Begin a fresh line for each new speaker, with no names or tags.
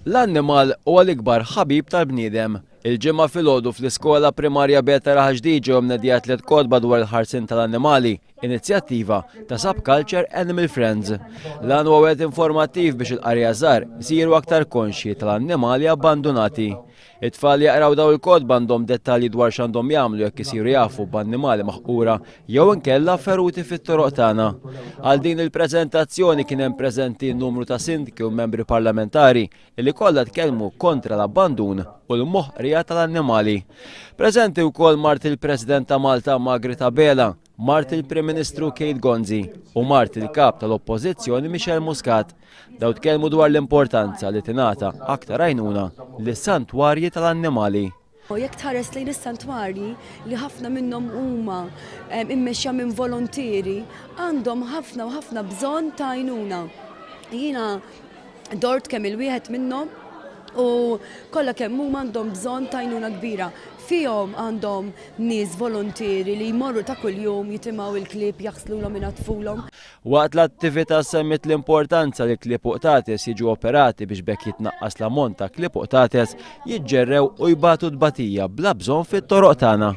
L-annimal huwa l-ikbar ħabib tal-bniedem. Il-ġimgħa filgħodu fl-iskola primarja Betera Ħaġdieġa ġew mnedijat kodba dwar il-ħarsien tal-annimali, inizjattiva ta' Subculture Animal Friends. Lan huwa wieħed informattiv biex il-qarja żgħar isiru aktar konxji tal-annimali abbandonati. It-tfal jaqraw daw il-kodba għandhom dettalji dwar x'għandhom jagħmlu jekk isiru jafu b'annimali maħqura jew inkella feruti fit-toroq tagħna. Għal din il-preżentazzjoni kien hemm preżenti numru ta' sindki u membri parlamentari li kollha tkellmu kontra l-abbandun u l-moħqrija tal-annimali. Preżenti wkoll mart il-President ta' Malta Margrethe Bela, mart il-Prim Ministru Kate Gonzi u mart il-kap tal-Oppożizzjoni Michel Muscat. Daw tkellmu dwar l-importanza li tingħata aktar għajnuna lis-santwarji tal-annimali.
Jekk tħares lejn is-santwarji li ħafna minnhom huma immexxa minn volontieri għandhom ħafna u ħafna bżonn ta' għajnuna. Jiena dort kemm il-wieħed minnhom u kollha kemm huma għandhom bżonn ta' għajnuna kbira. Fihom għandhom nies volontieri li jmorru ta' kuljum jitimgħu il-klieb jaħslulhom inatfulhom.
Waqt l-attività semmit l-importanza li klieb uqtates jiġu operati biex bekk jitnaqqas l-ammont ta' klieb uqtates jiġġerrew u jbatu tbatija bla bżonn fit-toroq tagħna.